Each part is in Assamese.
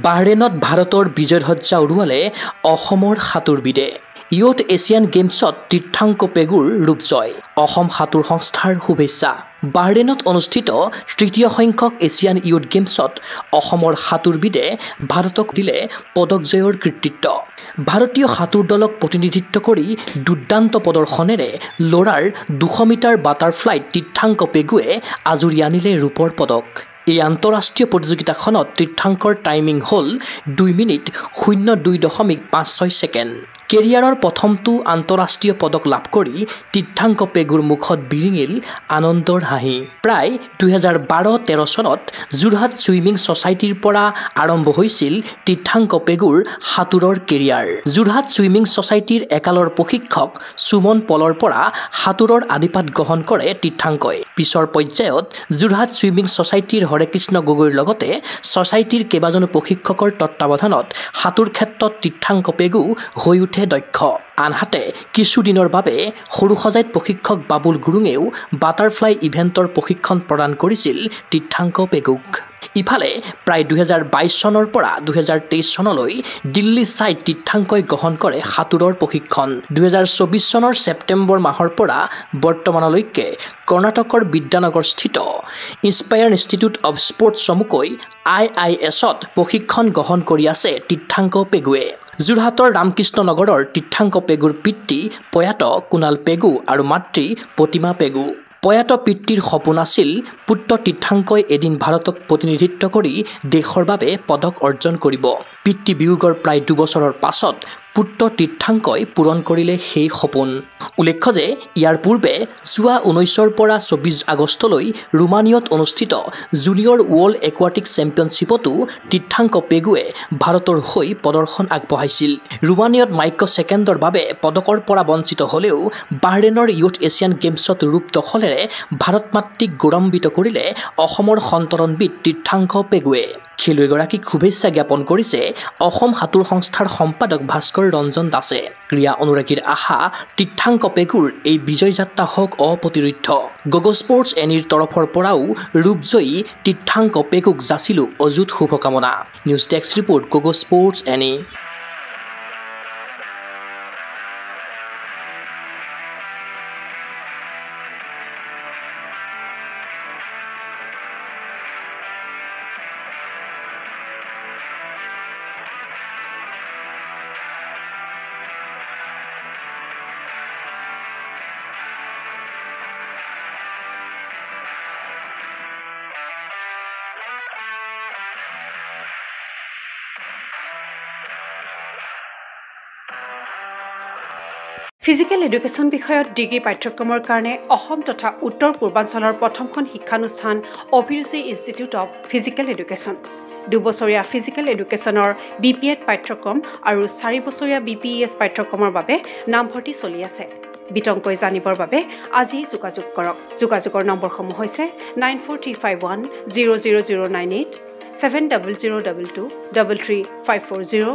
বাহৰেইনত ভাৰতৰ বিজয়ধ্বজা উৰুৱালে অসমৰ সাঁতোৰবিদে। ইয়থ এছিয়ান গেমছত তীৰ্থাংক পেগুৰ ৰূপজয়। অসম সাঁতোৰ সংস্থাৰ শুভেচ্ছা। বাহৰেইনত অনুষ্ঠিত তৃতীয় সংখ্যক এছিয়ান ইয়থ গেমছত অসমৰ সাঁতোৰবিদে ভাৰতক দিলে পদক জয়ৰ কৃতিত্ব। ভাৰতীয় সাঁতোৰ দলক প্ৰতিনিধিত্ব কৰি দুৰ্দান্ত প্ৰদৰ্শনেৰে ল'ৰাৰ 200 মিটাৰ বাটাৰফ্লাইত তীৰ্থাংক পেগুৱে আজুৰি আনিলে ৰূপৰ পদক। এই আন্তঃৰাষ্ট্ৰীয় প্ৰতিযোগিতাখনত তীৰ্থাংকৰ টাইমিং হ'ল 2 মিনিট 02.56 ছেকেণ্ড। কেৰিয়াৰৰ প্ৰথমটো আন্তঃৰাষ্ট্ৰীয় পদক লাভ কৰি তীৰ্থাংক পেগুৰ মুখত বিৰিঙিল আনন্দৰ হাঁহি। প্ৰায় 2012-13 চনত যোৰহাট ছুইমিং ছ'চাইটিৰ পৰা আৰম্ভ হৈছিল তীৰ্থাংক পেগুৰ সাঁতোৰৰ কেৰিয়াৰ। যোৰহাট ছুইমিং ছ'চাইটিৰ একালৰ প্ৰশিক্ষক সুমন পলৰ পৰা সাঁতোৰৰ আদিপাঠ গ্ৰহণ কৰে তীৰ্থাংকই। পিছৰ পৰ্যায়ত যোৰহাট ছুইমিং ছ'চাইটিৰ হৰেকৃষ্ণ গগৈৰ লগতে ছ'চাইটিৰ কেইবাজনো প্ৰশিক্ষকৰ তত্বাৱধানত সাঁতোৰ ক্ষেত্ৰত তীৰ্থাংক পেগু হৈ উঠে দক্ষ। আনহাতে কিছুদিনৰ বাবে সৰুসজাইত প্ৰশিক্ষক বাবুল গুৰুঙেও বাটাৰফ্লাই ইভেণ্টৰ প্ৰশিক্ষণ প্ৰদান কৰিছিল তীৰ্থাংক পেগুক। ইফালে প্ৰায় 2022 চনৰ পৰা 2023 চনলৈ দিল্লী চাইত তীৰ্থাংকই গ্ৰহণ কৰে সাঁতোৰৰ প্ৰশিক্ষণ। 2024 চনৰ ছেপ্টেম্বৰ মাহৰ পৰা বৰ্তমানলৈকে কৰ্ণাটকৰ বিদ্যানগৰস্থিত ইনস্পায়াৰ ইনষ্টিটিউট অৱ স্পৰ্টছ চমুকৈ IIS-ত প্ৰশিক্ষণ গ্ৰহণ কৰি আছে তীৰ্থাংক পেগুৱে। যোৰহাটৰ ৰামকৃষ্ণ নগৰৰ তীৰ্থাংক পেগুৰ পিতৃ প্ৰয়াত কুণাল পেগু আৰু মাতৃ প্ৰতিমা পেগু। প্ৰয়াত পিতৃৰ সপোন আছিল পুত্ৰ তীৰ্থাংকই এদিন ভাৰতক প্ৰতিনিধিত্ব কৰি দেশৰ বাবে পদক অৰ্জন কৰিব। পিতৃ বিয়োগৰ প্ৰায় 2 বছৰৰ পাছত পুত্ৰ তীৰ্থাংকই পূৰণ কৰিলে সেই সপোন। উল্লেখ্য যে ইয়াৰ পূৰ্বে যোৱা 19 পৰা 24 আগষ্টলৈ ৰোমানিয়ত অনুষ্ঠিত জুনিয়ৰ ৱৰ্ল্ড একুৱাটিক চেম্পিয়নশ্বিপতো তীৰ্থাংক পেগুৱে ভাৰতৰ হৈ প্ৰদৰ্শন আগবঢ়াইছিল। ৰোমানিয়ত মাইক্ৰ ছেকেণ্ডৰ বাবে পদকৰ পৰা বঞ্চিত হ'লেও বাহৰেইনৰ ইয়থ এছিয়ান গেমছত ৰূপ দখলেৰে ভাৰত মাতৃক গৌৰৱান্বিত কৰিলে অসমৰ সন্তৰণবিদ তীৰ্থাংক পেগুৱে। খেলুৱৈগৰাকীক শুভেচ্ছা জ্ঞাপন কৰিছে অসম সাঁতোৰ সংস্থাৰ সম্পাদক ভাস্কৰ ৰঞ্জন দাসে। ক্ৰীড়া অনুৰাগীৰ আশা তীৰ্থাংক পেগুৰ এই বিজয় যাত্ৰা হওক অপ্ৰতিৰোধ্য। গগো স্পৰ্টছ এনিৰ তৰফৰ পৰাও ৰূপজয়ী তীৰ্থাংক পেগুক যাচিলো অযুত শুভকামনা। নিউজ ডেস্ক ৰিপৰ্ট গগো স্পৰ্টছ এনি। ফিজিকেল এডুকেশ্যন বিষয়ত ডিগ্ৰী পাঠ্যক্ৰমৰ কাৰণে অসম তথা উত্তৰ পূৰ্বাঞ্চলৰ প্ৰথমখন শিক্ষানুষ্ঠান অভিৰুচি ইনষ্টিটিউট অৱ ফিজিকেল এডুকেশ্যন। 2 বছৰীয়া ফিজিকেল এডুকেশ্যনৰ BPEd পাঠ্যক্ৰম আৰু 4 বছৰীয়া BPES পাঠ্যক্ৰমৰ বাবে নামভৰ্তি চলি আছে। বিতংকৈ জানিবৰ বাবে আজি যোগাযোগ কৰক। যোগাযোগৰ নম্বৰসমূহ হৈছে 9435100098, 7002 33540,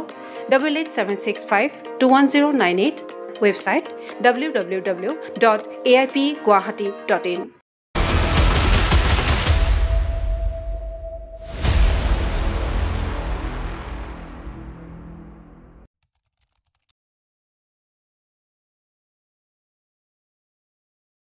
88765210998, website www.aipguwahati.in